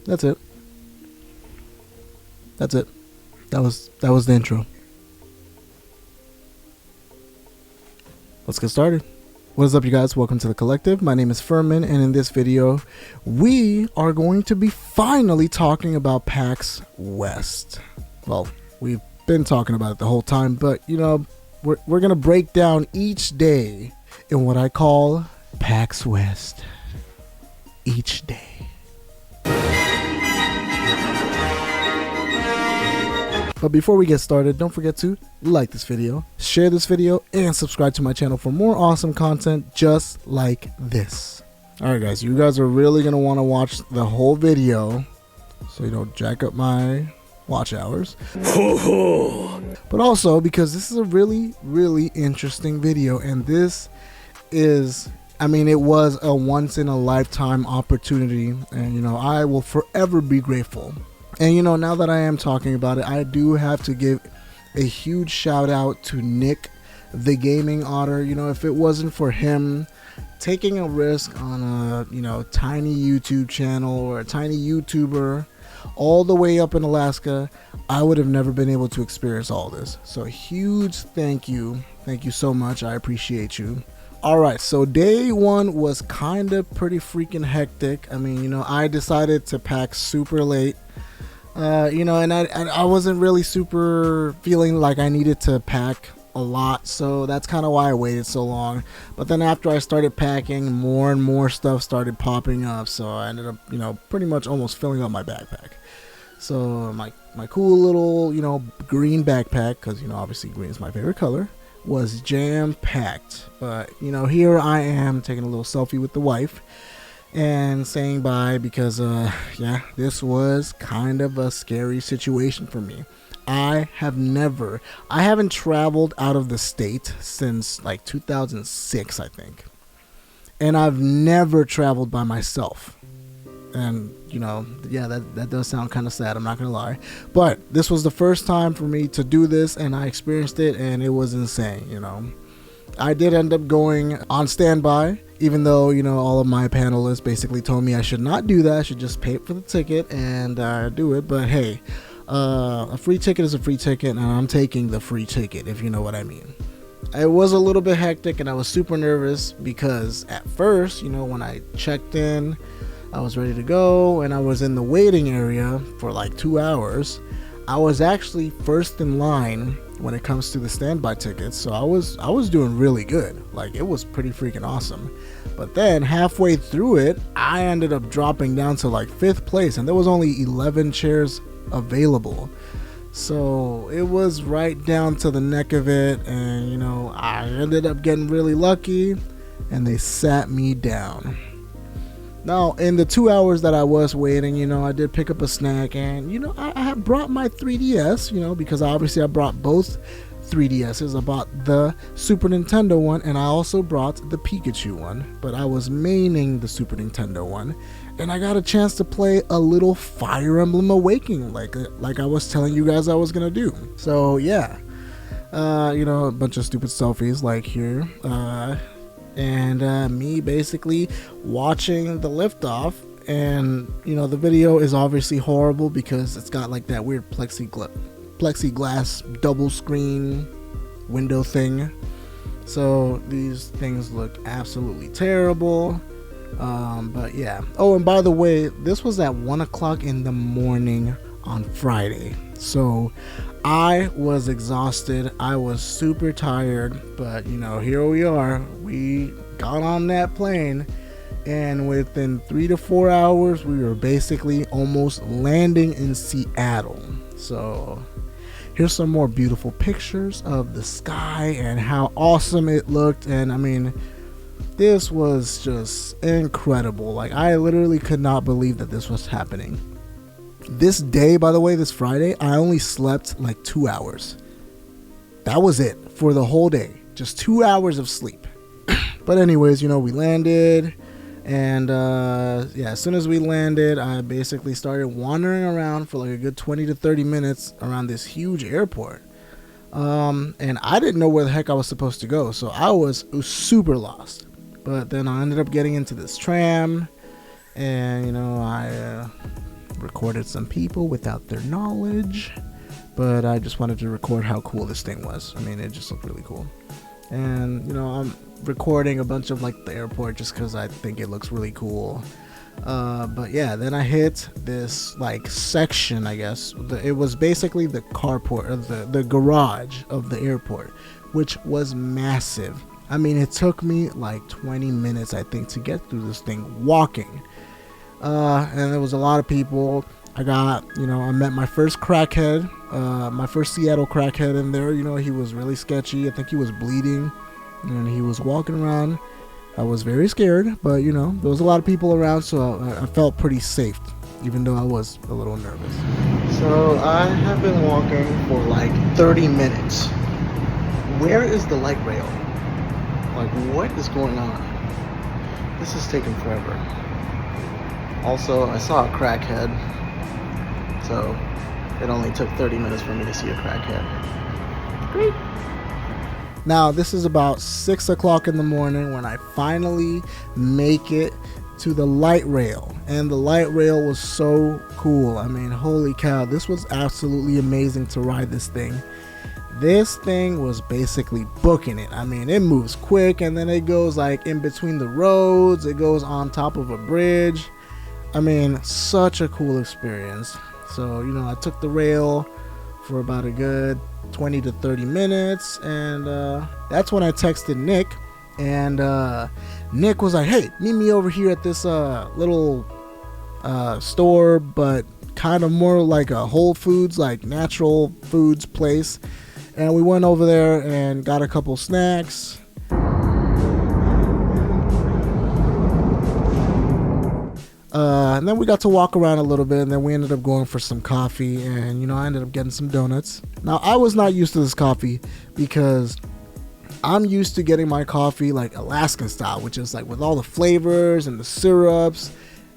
That's it. That's it. That was the intro. Let's get started. What is up, you guys? Welcome to the collective. My name is Furman, and in this video we are going to be finally talking about Pax West. Well, we've been talking about it the whole time, but you know, we're gonna break down each day in what I call Pax West. Each day. But before we get started, don't forget to like this video, share this video, and subscribe to my channel for more awesome content just like this. Alright guys, you guys are really going to want to watch the whole video so you don't jack up my watch hours. But also because this is a really interesting video, and this is, I mean, it was a once in a lifetime opportunity, and you know, I will forever be grateful. And you know, now that I am talking about it, I do have to give a huge shout out to Nick, the gaming otter. You know, if it wasn't for him taking a risk on a, you know, tiny YouTube channel or a tiny YouTuber all the way up in Alaska, I would have never been able to experience all this. So huge thank you. Thank you so much. I appreciate you. Alright, so day one was kind of pretty freaking hectic. I mean, you know, I decided to pack super late. You know, and I wasn't really super feeling like I needed to pack a lot, so that's kind of why I waited so long. But then after I started packing, more and more stuff started popping up, so I ended up, you know, pretty much almost filling up my backpack. So my cool little, you know, green backpack, because, you know, obviously green is my favorite color, was jam-packed. But, you know, here I am taking a little selfie with the wife and saying bye because yeah, this was kind of a scary situation for me. I haven't traveled out of the state since like 2006, I think, and I've never traveled by myself. And you know, yeah, that does sound kind of sad, I'm not gonna lie, but this was the first time for me to do this, and I experienced it, and it was insane. You know, I did end up going on standby, even though, you know, all of my panelists basically told me I should not do that. I should just pay for the ticket and do it. But hey, a free ticket is a free ticket, and I'm taking the free ticket, if you know what I mean. It was a little bit hectic, and I was super nervous because at first, you know, when I checked in, I was ready to go, and I was in the waiting area for like 2 hours. I was actually first in line when it comes to the standby tickets, so I was doing really good. Like, it was pretty freaking awesome. But then halfway through it, I ended up dropping down to like 5th place, and there was only 11 chairs available. So it was right down to the neck of it, and you know, I ended up getting really lucky, and they sat me down. Now, in the 2 hours that I was waiting, you know, I did pick up a snack, and, you know, I brought my 3DS, you know, because obviously I brought both 3DSs. I bought the Super Nintendo one, and I also brought the Pikachu one, but I was maining the Super Nintendo one, and I got a chance to play a little Fire Emblem Awakening, like I was telling you guys I was gonna do. So, yeah, you know, a bunch of stupid selfies, like here, and me basically watching the liftoff. And you know, the video is obviously horrible because it's got like that weird plexiglass double screen window thing, so these things look absolutely terrible. But yeah, oh, and by the way, this was at 1 o'clock in the morning on Friday, so I was exhausted. I was super tired, but you know, here we are. We got on that plane, and within 3 to 4 hours, we were basically almost landing in Seattle. So here's some more beautiful pictures of the sky and how awesome it looked. And I mean, this was just incredible. Like, I literally could not believe that this was happening. This day, by the way, this Friday, I only slept like 2 hours. That was it for the whole day. Just 2 hours of sleep. But anyways, you know, we landed, and yeah, as soon as we landed, I basically started wandering around for like a good 20 to 30 minutes around this huge airport. And I didn't know where the heck I was supposed to go, so I was super lost. But then I ended up getting into this tram, and you know, I recorded some people without their knowledge, but I just wanted to record how cool this thing was. I mean, it just looked really cool. And you know, I'm recording a bunch of like the airport just because I think it looks really cool. But yeah, then I hit this like section, I guess. It was basically the carport, or the garage of the airport, which was massive. I mean, it took me like 20 minutes, I think, to get through this thing walking. And there was a lot of people. I met my first crackhead, my first Seattle crackhead in there. You know, he was really sketchy. I think he was bleeding, and he was walking around. I was very scared, but you know, there was a lot of people around, so I felt pretty safe, even though I was a little nervous. So I have been walking for like 30 minutes. Where is the light rail? Like, what is going on? This is taking forever. Also, I saw a crackhead, so it only took 30 minutes for me to see a crackhead. Great. Now, this is about 6 o'clock in the morning when I finally make it to the light rail. And the light rail was so cool. I mean, holy cow, this was absolutely amazing to ride this thing. This thing was basically booking it. I mean, it moves quick, and then it goes like in between the roads. It goes on top of a bridge. I mean, such a cool experience. So, you know, I took the rail for about a good 20 to 30 minutes, and that's when I texted Nick, and Nick was like, hey, meet me over here at this little store, but kind of more like a Whole Foods, like natural foods place. And we went over there and got a couple snacks. And then we got to walk around a little bit, and then we ended up going for some coffee, and you know, I ended up getting some donuts. Now, I was not used to this coffee because I'm used to getting my coffee like Alaskan style, which is like with all the flavors and the syrups.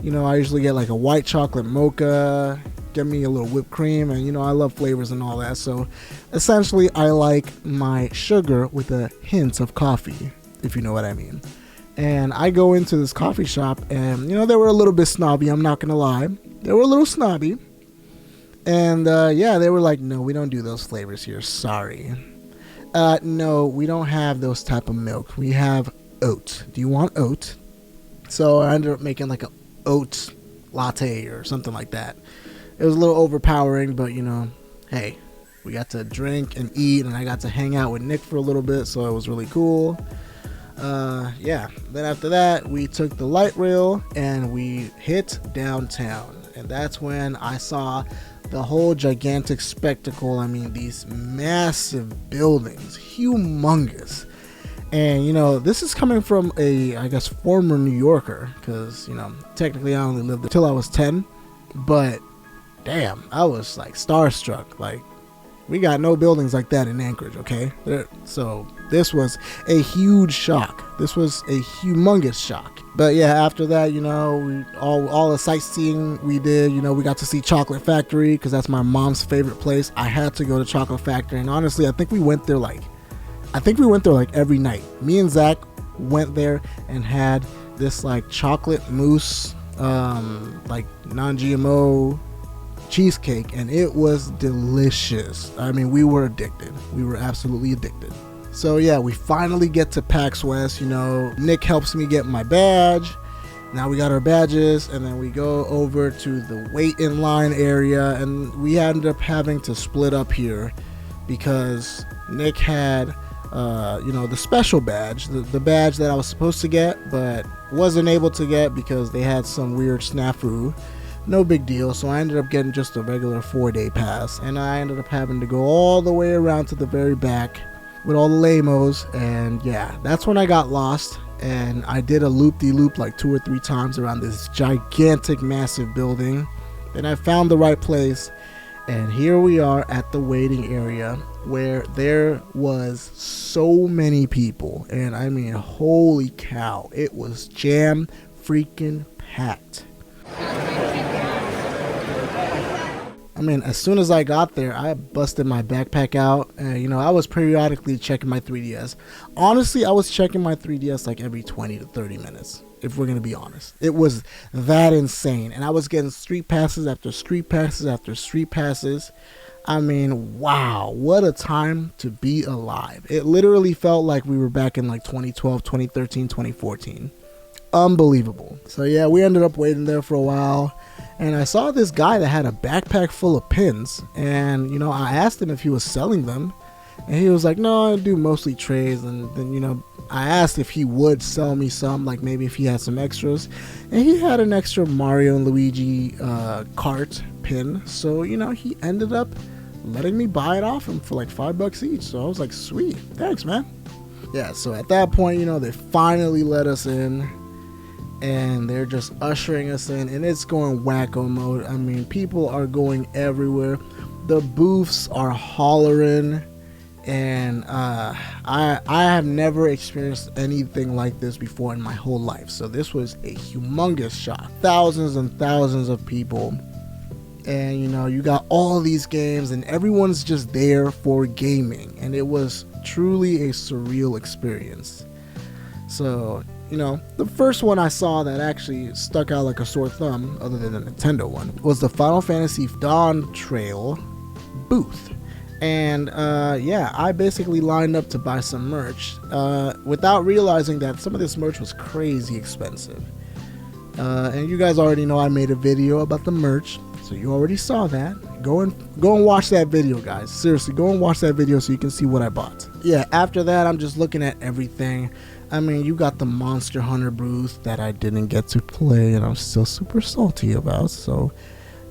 You know, I usually get like a white chocolate mocha, get me a little whipped cream, and you know, I love flavors and all that. So essentially, I like my sugar with a hint of coffee, if you know what I mean. And I go into this coffee shop, and you know, they were a little bit snobby, I'm not gonna lie. They were a little snobby. And yeah, they were like, no, we don't do those flavors here, sorry. No, we don't have those type of milk. We have oat. Do you want oat? So I ended up making like a oat latte or something like that. It was a little overpowering, but you know, hey, we got to drink and eat, and I got to hang out with Nick for a little bit, so it was really cool. Yeah, then after that, we took the light rail and we hit downtown, and that's when I saw the whole gigantic spectacle. I mean, these massive buildings, humongous. And you know, this is coming from a, I guess, former New Yorker, because you know, technically I only lived until I was 10, but damn, I was like starstruck. Like, we got no buildings like that in Anchorage, okay? So this was a huge shock. This was a humongous shock. But yeah, after that, you know, we all the sightseeing we did, you know, we got to see Chocolate Factory, because that's my mom's favorite place. I had to go to Chocolate Factory, and honestly, I think we went there like every night. Me and Zach went there and had this like chocolate mousse, like non-GMO cheesecake, and it was delicious. I mean, we were addicted. We were absolutely addicted. So yeah, we finally get to Pax West. You know, Nick helps me get my badge. Now we got our badges, and then we go over to the wait in line area, and we ended up having to split up here because Nick had you know, the special badge, the badge that I was supposed to get but wasn't able to get because they had some weird snafu. No big deal. So I ended up getting just a regular 4-day pass, and I ended up having to go all the way around to the very back with all the lamos. And yeah, that's when I got lost, and I did a loop-de-loop like 2 or 3 times around this gigantic massive building. Then I found the right place, and here we are at the waiting area, where there was so many people, and I mean, holy cow, it was jam freaking packed. mean, as soon as I got there, I busted my backpack out, and you know, I was periodically checking my 3DS. Honestly, I was checking my 3DS like every 20 to 30 minutes, if we're gonna be honest. It was that insane, and I was getting street passes after street passes after street passes. I mean, wow, what a time to be alive. It literally felt like we were back in like 2012, 2013, 2014. Unbelievable. So yeah, we ended up waiting there for a while, and I saw this guy that had a backpack full of pins, and you know, I asked him if he was selling them, and he was like, no, I do mostly trades. And then, you know, I asked if he would sell me some, like maybe if he had some extras, and he had an extra Mario and Luigi cart pin. So, you know, he ended up letting me buy it off him for like $5 each. So I was like, sweet, thanks, man. Yeah, so at that point, you know, they finally let us in, and they're just ushering us in, and it's going wacko mode. I mean, people are going everywhere. The booths are hollering, and I have never experienced anything like this before in my whole life. So this was a humongous shock. Thousands and thousands of people, and you know, you got all these games, and everyone's just there for gaming, and it was truly a surreal experience. So, you know, the first one I saw that actually stuck out like a sore thumb, other than the Nintendo one, was the Final Fantasy Dawn Trail booth. And yeah, I basically lined up to buy some merch without realizing that some of this merch was crazy expensive. And you guys already know I made a video about the merch, so you already saw that. Go and watch that video, guys. Seriously, go and watch that video so you can see what I bought. Yeah, after that, I'm just looking at everything. I mean, you got the Monster Hunter booth that I didn't get to play, and I'm still super salty about, so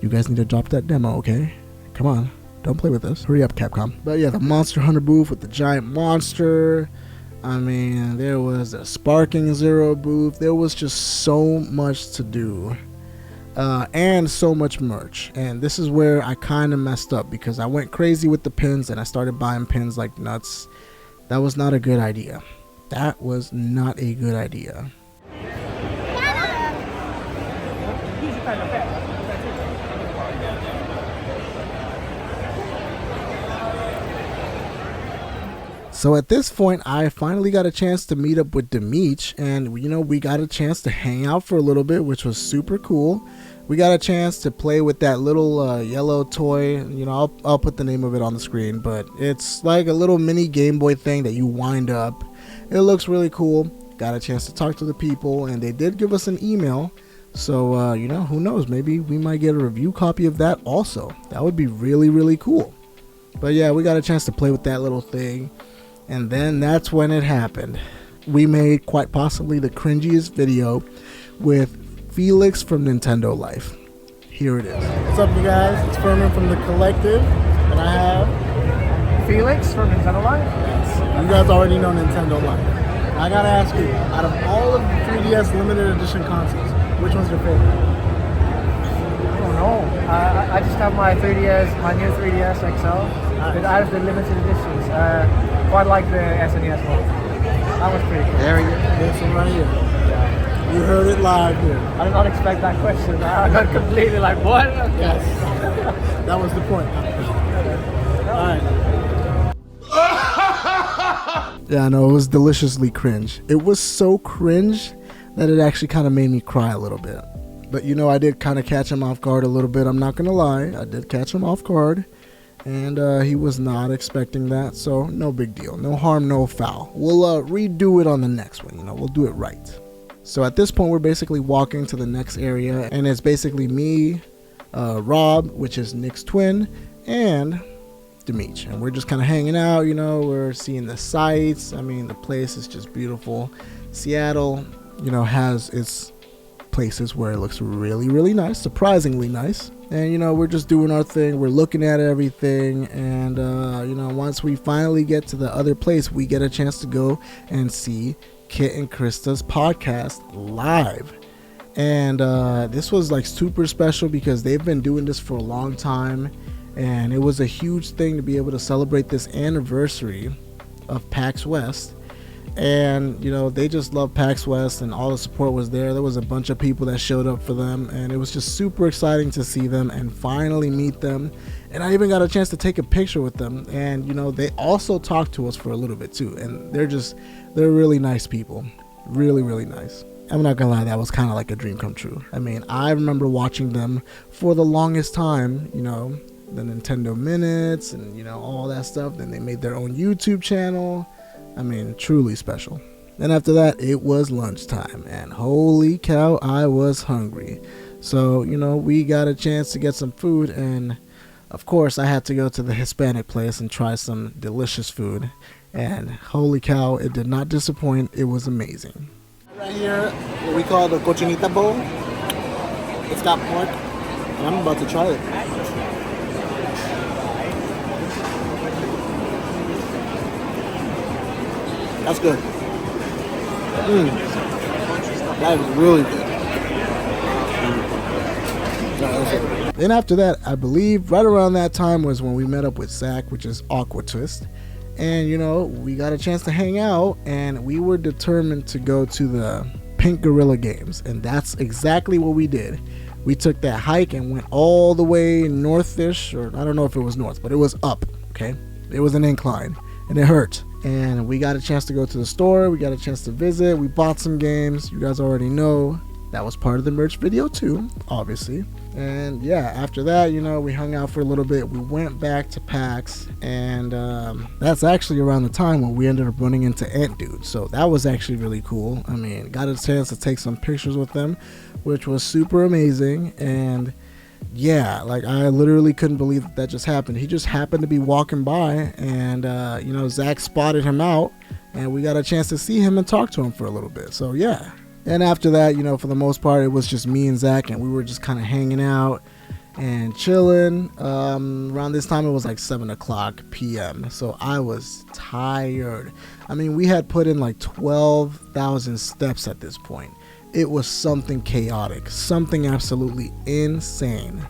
you guys need to drop that demo, okay? Come on, don't play with this. Hurry up, Capcom. But yeah, the Monster Hunter booth with the giant monster. I mean, there was a Sparking Zero booth. There was just so much to do, and so much merch. And this is where I kind of messed up, because I went crazy with the pins, and I started buying pins like nuts. That was not a good idea. That was not a good idea. So at this point, I finally got a chance to meet up with Demeech, and you know, we got a chance to hang out for a little bit, which was super cool. We got a chance to play with that little yellow toy. You know, I'll put the name of it on the screen, but it's like a little mini Game Boy thing that you wind up. It looks really cool. Got a chance to talk to the people, and they did give us an email. So, you know, who knows? Maybe we might get a review copy of that also. That would be really, really cool. But yeah, we got a chance to play with that little thing. And then that's when it happened. We made quite possibly the cringiest video with Felix from Nintendo Life. Here it is. What's up, you guys? It's Furman from The Collective, and I have Felix from Nintendo Life. Yes. You guys already know Nintendo Life. I gotta ask you, out of all of the 3DS limited edition consoles, which one's your favorite? I don't know. I just have my 3DS, my new 3DS XL. But out of the limited editions, quite like the SNES one. That was pretty cool. There you go. This one right here. Yeah. You heard it live here. I did not expect that question. I got completely like, what? Yes. That was the point. Alright. Yeah, no, it was deliciously cringe. It was so cringe that it actually kind of made me cry a little bit. But you know, I did kind of catch him off guard a little bit. I'm not going to lie. I did catch him off guard. And he was not expecting that, so no big deal. No harm, no foul. We'll redo it on the next one, you know, we'll do it right. So at this point, we're basically walking to the next area, and it's basically me, Rob, which is Nick's twin, and Demeech. And we're just kind of hanging out, you know, we're seeing the sights. I mean, the place is just beautiful. Seattle, you know, has its places where it looks really, really nice, surprisingly nice. And you know, we're just doing our thing, we're looking at everything, and you know, once we finally get to the other place, we get a chance to go and see Kit and Krista's podcast live. And this was like super special because they've been doing this for a long time, and it was a huge thing to be able to celebrate this anniversary of Pax West. And you know, they just love Pax West, and all the support was there. There was a bunch of people that showed up for them, and it was just super exciting to see them and finally meet them. And I even got a chance to take a picture with them, and you know, they also talked to us for a little bit too, and they're really nice people, really nice. I'm not gonna lie, that was kind of like a dream come true. I mean, I remember watching them for the longest time, you know, the Nintendo Minutes and you know, all that stuff. Then they made their own YouTube channel. I mean, truly special. Then after that, it was lunchtime, and holy cow, I was hungry. So, you know, we got a chance to get some food, and of course, I had to go to the Hispanic place and try some delicious food. And holy cow, it did not disappoint. It was amazing. Right here, what we call the cochinita bowl. It's got pork, and I'm about to try it. That's good. That is really good. Then after that, I believe right around that time was when we met up with Zach, which is Aqua Twist. And you know, we got a chance to hang out, and we were determined to go to the Pink Gorilla Games, and that's exactly what we did. We took that hike and went all the way northish, or I don't know if it was north, but it was up, okay? It was an incline, and it hurt. And we got a chance to go to the store, we got a chance to visit, we bought some games. You guys already know that was part of the merch video too, obviously. And yeah, after that, you know, we hung out for a little bit. We went back to PAX, and that's actually around the time when we ended up running into Ant Dude. So that was actually really cool. I mean, got a chance to take some pictures with them, which was super amazing. And yeah, like I literally couldn't believe that just happened. He just happened to be walking by, and you know, Zach spotted him out, and we got a chance to see him and talk to him for a little bit. So yeah. And after that, you know, for the most part, it was just me and Zach, and we were just kind of hanging out and chilling. Around this time, it was like 7 o'clock p.m. So I was tired. I mean, we had put in like 12,000 steps at this point. It was something chaotic, something absolutely insane.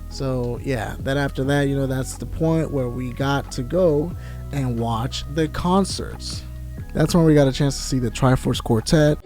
So yeah, then after that, you know, that's the point where we got to go and watch the concerts. That's when we got a chance to see the Triforce Quartet.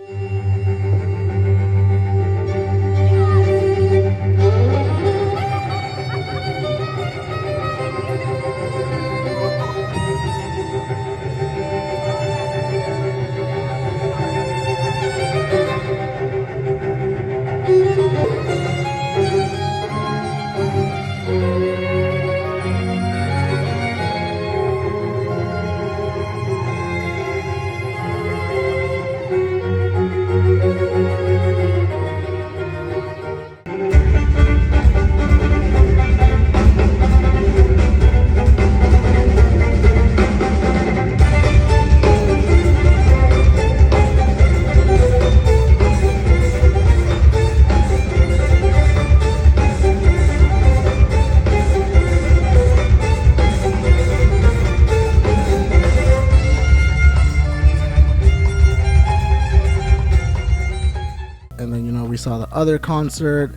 Saw the other concert,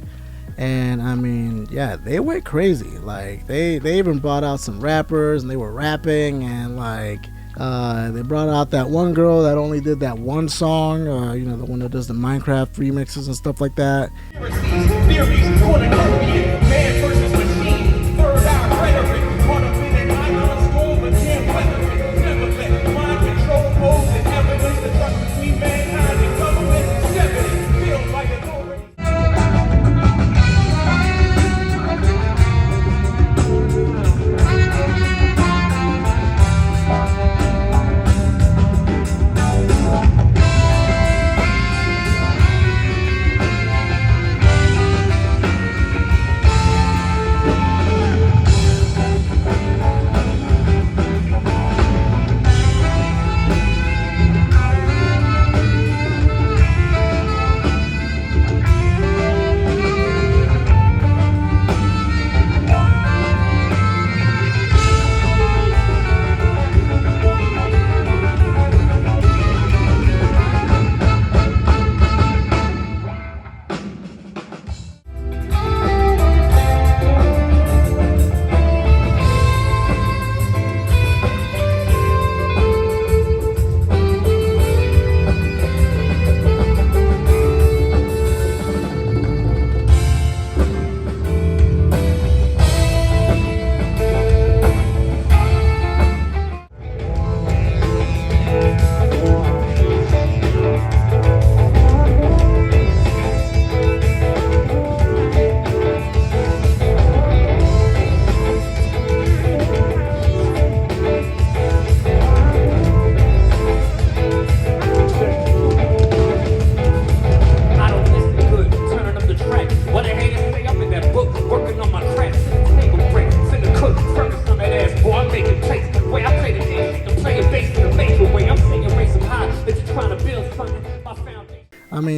and I mean, yeah, they went crazy. Like they even brought out some rappers, and they were rapping, and like they brought out that one girl that only did that one song, you know, the one that does the Minecraft remixes and stuff like that.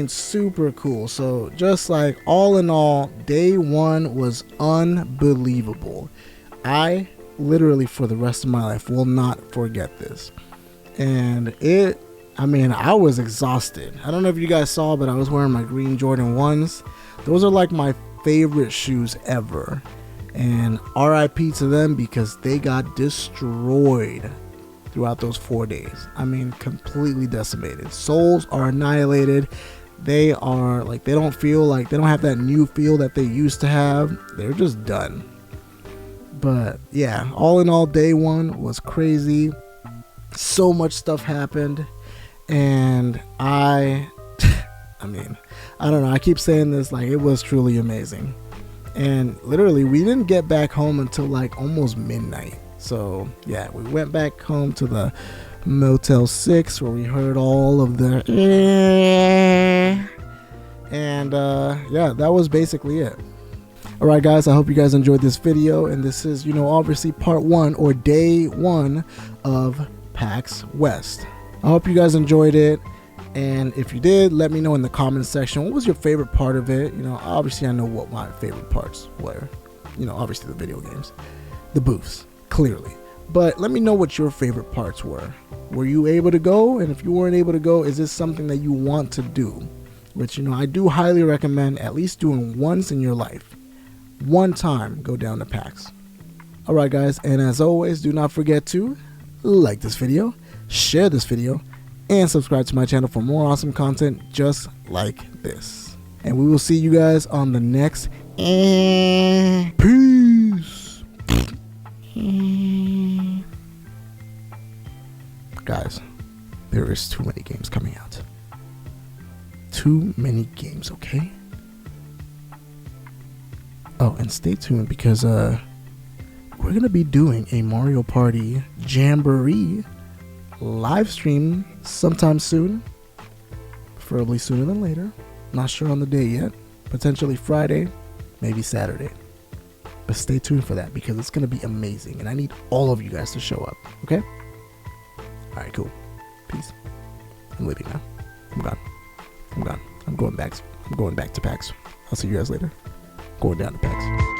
mean, super cool. So just like all in all, day one was unbelievable. I literally for the rest of my life will not forget this. And I was exhausted. I don't know if you guys saw, but I was wearing my green Jordan 1s. Those are like my favorite shoes ever. And RIP to them because they got destroyed throughout those 4 days. I mean, completely decimated. Soles are annihilated. They are like, they don't have that new feel that they used to have. They're just done. But yeah, all in all, day one was crazy. So much stuff happened. And I don't know. I keep saying this, like, it was truly amazing. And literally, we didn't get back home until like almost midnight. So yeah, we went back home to the Motel 6 where we heard all of the and yeah, that was basically it. Alright guys, I hope you guys enjoyed this video, and this is, obviously part 1 or day 1 of Pax West. I hope you guys enjoyed it, and if you did, let me know in the comments section what was your favorite part of it. Obviously I know what my favorite parts were. Obviously the video games, the booths, clearly. But let me know what your favorite parts were. Were you able to go? And if you weren't able to go, is this something that you want to do? Which, I do highly recommend at least doing once in your life. One time, go down to PAX. Alright guys, and as always, do not forget to like this video, share this video, and subscribe to my channel for more awesome content just like this. And we will see you guys on the next peace. Guys, there is too many games coming out. Too many games, okay? Oh, and stay tuned because we're gonna be doing a Mario Party Jamboree live stream sometime soon, preferably sooner than later. Not sure on the day yet. Potentially Friday, maybe Saturday. But stay tuned for that because it's gonna be amazing, and I need all of you guys to show up. Okay? All right, cool. Peace. I'm leaving now. I'm gone. I'm going back to PAX. I'll see you guys later. Going down to PAX.